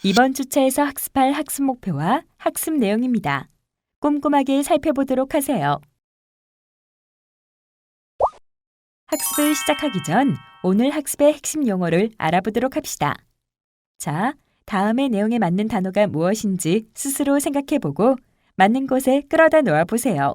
이번 주차에서 학습할 학습 목표와 학습 내용입니다. 꼼꼼하게 살펴보도록 하세요. 학습을 시작하기 전 오늘 학습의 핵심 용어를 알아보도록 합시다. 자, 다음의 내용에 맞는 단어가 무엇인지 스스로 생각해보고 맞는 곳에 끌어다 놓아 보세요.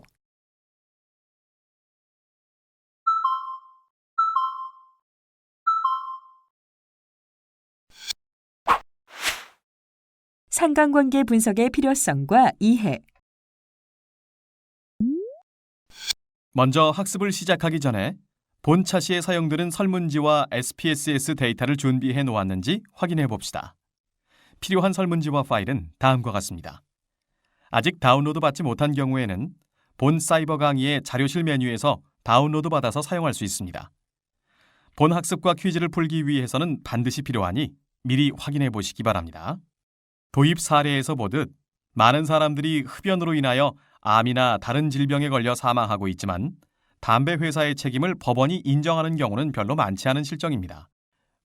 상관관계 분석의 필요성과 이해. 먼저 학습을 시작하기 전에 본 차시에 사용되는 설문지와 SPSS 데이터를 준비해 놓았는지 확인해 봅시다. 필요한 설문지와 파일은 다음과 같습니다. 아직 다운로드 받지 못한 경우에는 본 사이버 강의의 자료실 메뉴에서 다운로드 받아서 사용할 수 있습니다. 본 학습과 퀴즈를 풀기 위해서는 반드시 필요하니 미리 확인해 보시기 바랍니다. 도입 사례에서 보듯 많은 사람들이 흡연으로 인하여 암이나 다른 질병에 걸려 사망하고 있지만 담배 회사의 책임을 법원이 인정하는 경우는 별로 많지 않은 실정입니다.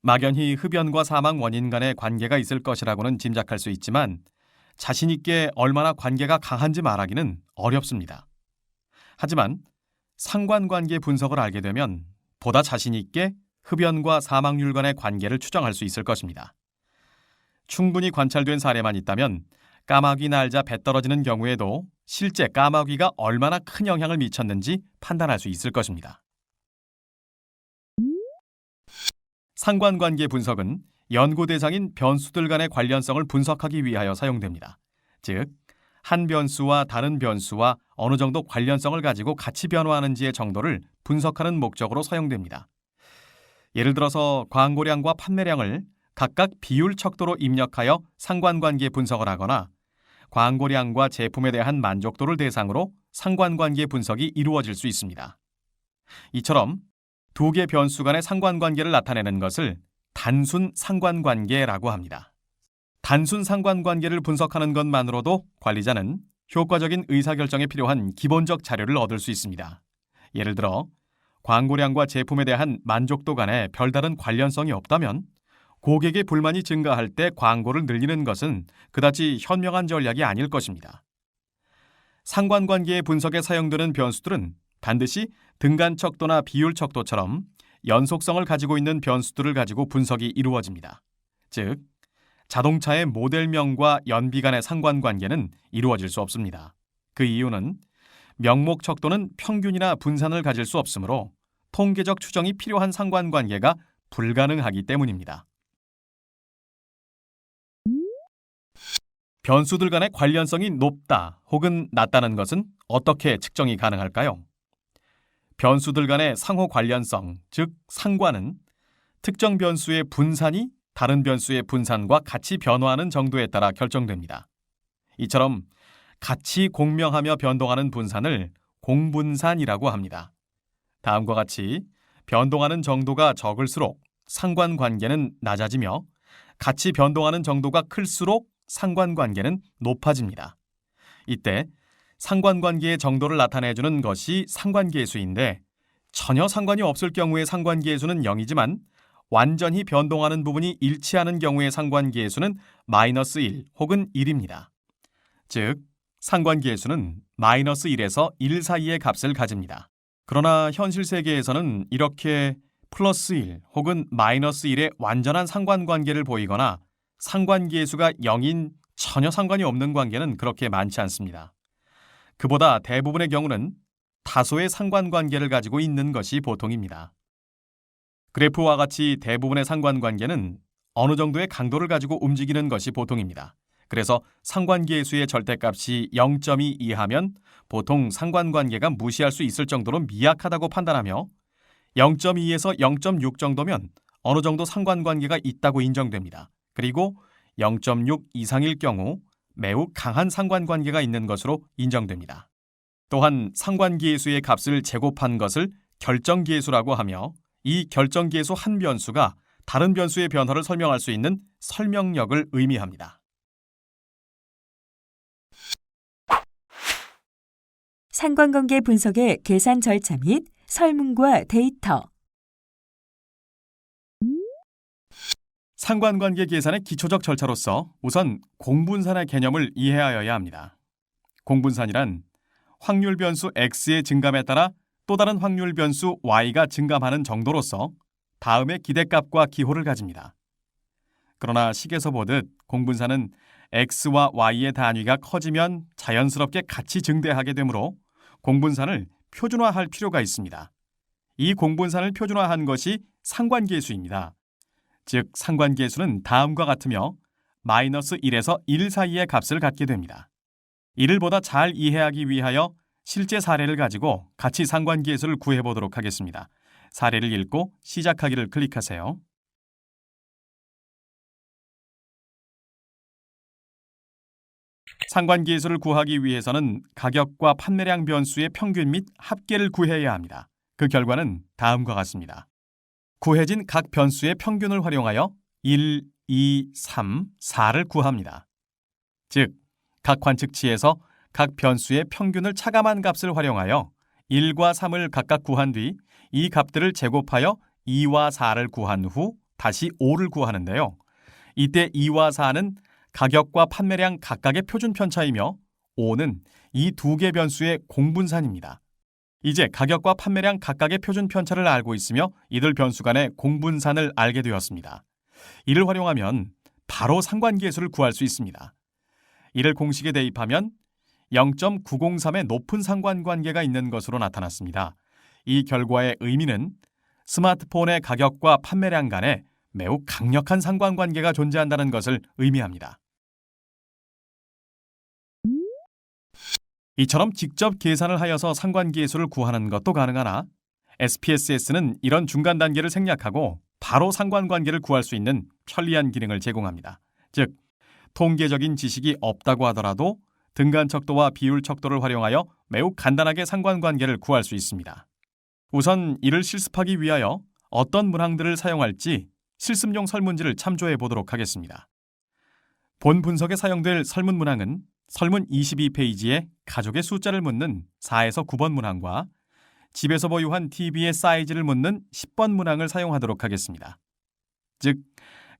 막연히 흡연과 사망 원인 간의 관계가 있을 것이라고는 짐작할 수 있지만 자신 있게 얼마나 관계가 강한지 말하기는 어렵습니다. 하지만 상관관계 분석을 알게 되면 보다 자신 있게 흡연과 사망률 간의 관계를 추정할 수 있을 것입니다. 충분히 관찰된 사례만 있다면 까마귀 날자 배 떨어지는 경우에도 실제 까마귀가 얼마나 큰 영향을 미쳤는지 판단할 수 있을 것입니다. 상관관계 분석은 연구 대상인 변수들 간의 관련성을 분석하기 위하여 사용됩니다. 즉, 한 변수와 다른 변수와 어느 정도 관련성을 가지고 같이 변화하는지의 정도를 분석하는 목적으로 사용됩니다. 예를 들어서 광고량과 판매량을 각각 비율 척도로 입력하여 상관관계 분석을 하거나 광고량과 제품에 대한 만족도를 대상으로 상관관계 분석이 이루어질 수 있습니다. 이처럼 두 개 변수 간의 상관관계를 나타내는 것을 단순 상관관계라고 합니다. 단순 상관관계를 분석하는 것만으로도 관리자는 효과적인 의사결정에 필요한 기본적 자료를 얻을 수 있습니다. 예를 들어 광고량과 제품에 대한 만족도 간에 별다른 관련성이 없다면 고객의 불만이 증가할 때 광고를 늘리는 것은 그다지 현명한 전략이 아닐 것입니다. 상관관계의 분석에 사용되는 변수들은 반드시 등간 척도나 비율 척도처럼 연속성을 가지고 있는 변수들을 가지고 분석이 이루어집니다. 즉, 자동차의 모델명과 연비 간의 상관관계는 이루어질 수 없습니다. 그 이유는 명목 척도는 평균이나 분산을 가질 수 없으므로 통계적 추정이 필요한 상관관계가 불가능하기 때문입니다. 변수들 간의 관련성이 높다 혹은 낮다는 것은 어떻게 측정이 가능할까요? 변수들 간의 상호 관련성, 즉 상관은 특정 변수의 분산이 다른 변수의 분산과 같이 변화하는 정도에 따라 결정됩니다. 이처럼 같이 공명하며 변동하는 분산을 공분산이라고 합니다. 다음과 같이 변동하는 정도가 적을수록 상관관계는 낮아지며 같이 변동하는 정도가 클수록 상관관계는 높아집니다. 이때 상관관계의 정도를 나타내주는 것이 상관계수인데 전혀 상관이 없을 경우의 상관계수는 0이지만 완전히 변동하는 부분이 일치하는 경우의 상관계수는 -1 혹은 1입니다. 즉, 상관계수는 -1에서 1 사이의 값을 가집니다. 그러나 현실 세계에서는 이렇게 +1 혹은 -1의 완전한 상관관계를 보이거나 상관계수가 0인 전혀 상관이 없는 관계는 그렇게 많지 않습니다. 그보다 대부분의 경우는 다소의 상관관계를 가지고 있는 것이 보통입니다. 그래프와 같이 대부분의 상관관계는 어느 정도의 강도를 가지고 움직이는 것이 보통입니다. 그래서 상관계수의 절대값이 0.2 이하면 보통 상관관계가 무시할 수 있을 정도로 미약하다고 판단하며 0.2에서 0.6 정도면 어느 정도 상관관계가 있다고 인정됩니다. 그리고 0.6 이상일 경우 매우 강한 상관관계가 있는 것으로 인정됩니다. 또한 상관계수의 값을 제곱한 것을 결정계수라고 하며 이 결정계수 한 변수가 다른 변수의 변화를 설명할 수 있는 설명력을 의미합니다. 상관관계 분석의 계산 절차 및 설문과 데이터. 상관관계 계산의 기초적 절차로서 우선 공분산의 개념을 이해하여야 합니다. 공분산이란 확률 변수 x의 증감에 따라 또 다른 확률 변수 y가 증감하는 정도로서 다음의 기대값과 기호를 가집니다. 그러나 식에서 보듯 공분산은 x와 y의 단위가 커지면 자연스럽게 같이 증대하게 되므로 공분산을 표준화할 필요가 있습니다. 이 공분산을 표준화한 것이 상관계수입니다. 즉 상관계수는 다음과 같으며 마이너스 1에서 1 사이의 값을 갖게 됩니다. 이를 보다 잘 이해하기 위하여 실제 사례를 가지고 같이 상관계수를 구해보도록 하겠습니다. 사례를 읽고 시작하기를 클릭하세요. 상관계수를 구하기 위해서는 가격과 판매량 변수의 평균 및 합계를 구해야 합니다. 그 결과는 다음과 같습니다. 구해진 각 변수의 평균을 활용하여 1, 2, 3, 4를 구합니다. 즉, 각 관측치에서 각 변수의 평균을 차감한 값을 활용하여 1과 3을 각각 구한 뒤 이 값들을 제곱하여 2와 4를 구한 후 다시 5를 구하는데요. 이때 2와 4는 가격과 판매량 각각의 표준 편차이며 5는 이 두 개 변수의 공분산입니다. 이제 가격과 판매량 각각의 표준 편차를 알고 있으며 이들 변수 간의 공분산을 알게 되었습니다. 이를 활용하면 바로 상관계수를 구할 수 있습니다. 이를 공식에 대입하면 0.903의 높은 상관관계가 있는 것으로 나타났습니다. 이 결과의 의미는 스마트폰의 가격과 판매량 간에 매우 강력한 상관관계가 존재한다는 것을 의미합니다. 이처럼 직접 계산을 하여서 상관계수를 구하는 것도 가능하나 SPSS는 이런 중간 단계를 생략하고 바로 상관관계를 구할 수 있는 편리한 기능을 제공합니다. 즉, 통계적인 지식이 없다고 하더라도 등간 척도와 비율 척도를 활용하여 매우 간단하게 상관관계를 구할 수 있습니다. 우선 이를 실습하기 위하여 어떤 문항들을 사용할지 실습용 설문지를 참조해 보도록 하겠습니다. 본 분석에 사용될 설문 문항은 설문 22페이지에 가족의 숫자를 묻는 4에서 9번 문항과 집에서 보유한 TV의 사이즈를 묻는 10번 문항을 사용하도록 하겠습니다. 즉,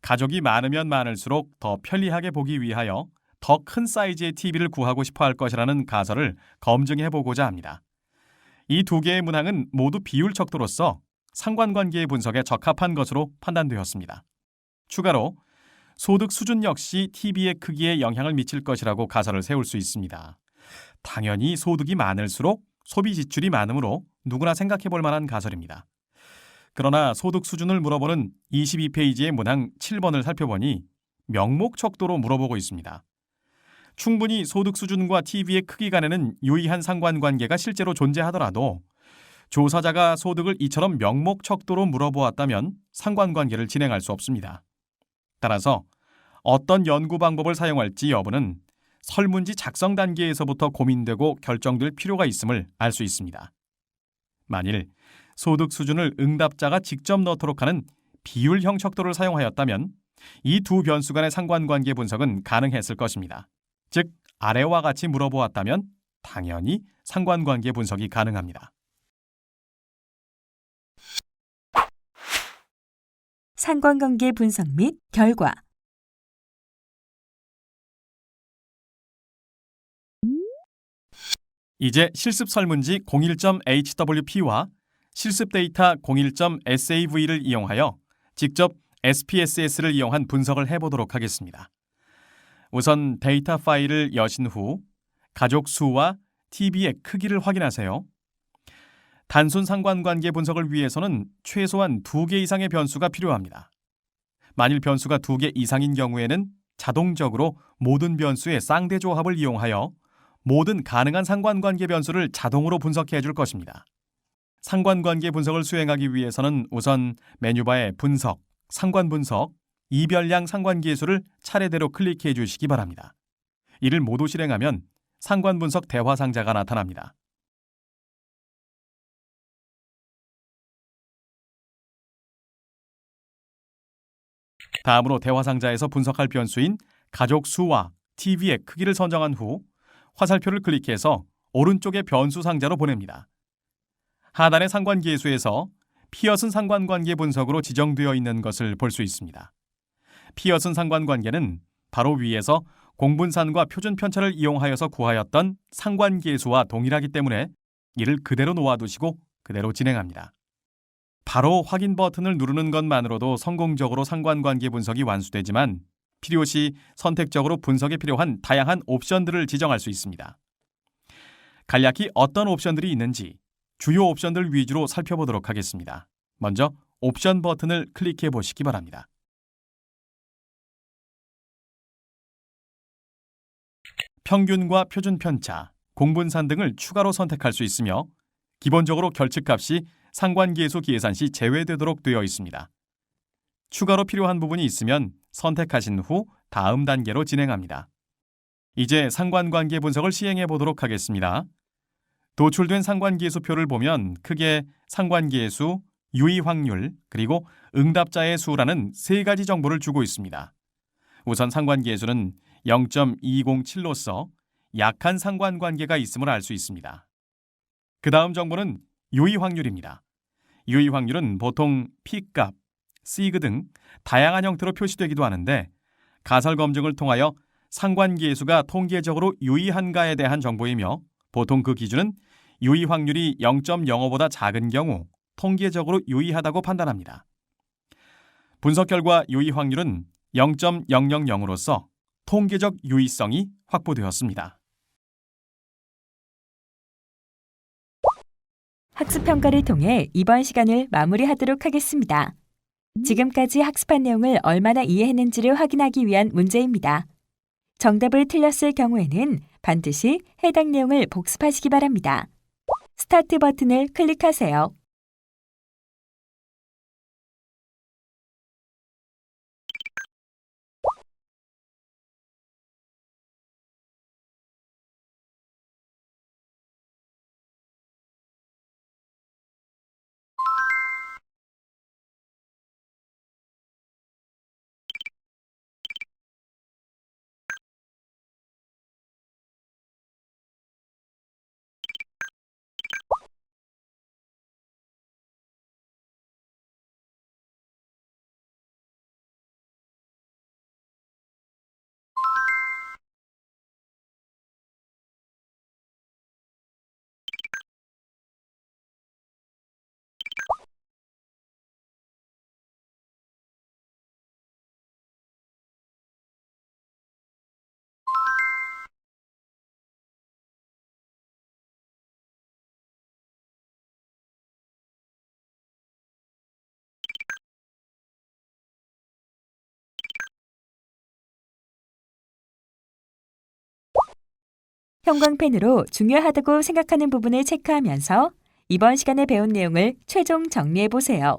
가족이 많으면 많을수록 더 편리하게 보기 위하여 더 큰 사이즈의 TV를 구하고 싶어 할 것이라는 가설을 검증해 보고자 합니다. 이 두 개의 문항은 모두 비율 척도로서 상관관계의 분석에 적합한 것으로 판단되었습니다. 추가로 소득 수준 역시 TV의 크기에 영향을 미칠 것이라고 가설을 세울 수 있습니다. 당연히 소득이 많을수록 소비 지출이 많으므로 누구나 생각해 볼 만한 가설입니다. 그러나 소득 수준을 물어보는 22페이지의 문항 7번을 살펴보니 명목 척도로 물어보고 있습니다. 충분히 소득 수준과 TV의 크기 간에는 유의한 상관관계가 실제로 존재하더라도 조사자가 소득을 이처럼 명목 척도로 물어보았다면 상관관계를 진행할 수 없습니다. 따라서 어떤 연구 방법을 사용할지 여부는 설문지 작성 단계에서부터 고민되고 결정될 필요가 있음을 알 수 있습니다. 만일 소득 수준을 응답자가 직접 넣도록 하는 비율형 척도를 사용하였다면 이 두 변수 간의 상관관계 분석은 가능했을 것입니다. 즉, 아래와 같이 물어보았다면 당연히 상관관계 분석이 가능합니다. 상관관계 분석 및 결과. 이제 실습 설문지 01.hwp와 실습 데이터 01.sav를 이용하여 직접 SPSS를 이용한 분석을 해보도록 하겠습니다. 우선 데이터 파일을 여신 후 가족 수와 TV의 크기를 확인하세요. 단순 상관관계 분석을 위해서는 최소한 2개 이상의 변수가 필요합니다. 만일 변수가 2개 이상인 경우에는 자동적으로 모든 변수의 쌍대 조합을 이용하여 모든 가능한 상관관계 변수를 자동으로 분석해 줄 것입니다. 상관관계 분석을 수행하기 위해서는 우선 메뉴바에 분석, 상관분석, 이별량 상관계수를 차례대로 클릭해 주시기 바랍니다. 이를 모두 실행하면 상관분석 대화 상자가 나타납니다. 다음으로 대화 상자에서 분석할 변수인 가족 수와 TV의 크기를 선정한 후 화살표를 클릭해서 오른쪽의 변수 상자로 보냅니다. 하단의 상관계수에서 피어슨 상관관계 분석으로 지정되어 있는 것을 볼 수 있습니다. 피어슨 상관관계는 바로 위에서 공분산과 표준편차를 이용하여서 구하였던 상관계수와 동일하기 때문에 이를 그대로 놓아두시고 그대로 진행합니다. 바로 확인 버튼을 누르는 것만으로도 성공적으로 상관관계 분석이 완수되지만 필요시 선택적으로 분석에 필요한 다양한 옵션들을 지정할 수 있습니다. 간략히 어떤 옵션들이 있는지 주요 옵션들 위주로 살펴보도록 하겠습니다. 먼저 옵션 버튼을 클릭해 보시기 바랍니다. 평균과 표준편차, 공분산 등을 추가로 선택할 수 있으며 기본적으로 결측값이 상관계수 계산 시 제외되도록 되어 있습니다. 추가로 필요한 부분이 있으면 선택하신 후 다음 단계로 진행합니다. 이제 상관관계 분석을 시행해 보도록 하겠습니다. 도출된 상관계수표를 보면 크게 상관계수, 유의 확률, 그리고 응답자의 수라는 세 가지 정보를 주고 있습니다. 우선 상관계수는 0.207로서 약한 상관관계가 있음을 알 수 있습니다. 그 다음 정보는 유의 확률입니다. 유의 확률은 보통 P값, 시그 등 다양한 형태로 표시되기도 하는데 가설 검증을 통하여 상관계수가 통계적으로 유의한가에 대한 정보이며 보통 그 기준은 유의 확률이 0.05보다 작은 경우 통계적으로 유의하다고 판단합니다. 분석 결과 유의 확률은 0.000으로서 통계적 유의성이 확보되었습니다. 학습평가를 통해 이번 시간을 마무리하도록 하겠습니다. 지금까지 학습한 내용을 얼마나 이해했는지를 확인하기 위한 문제입니다. 정답을 틀렸을 경우에는 반드시 해당 내용을 복습하시기 바랍니다. 스타트 버튼을 클릭하세요. 형광펜으로 중요하다고 생각하는 부분을 체크하면서 이번 시간에 배운 내용을 최종 정리해 보세요.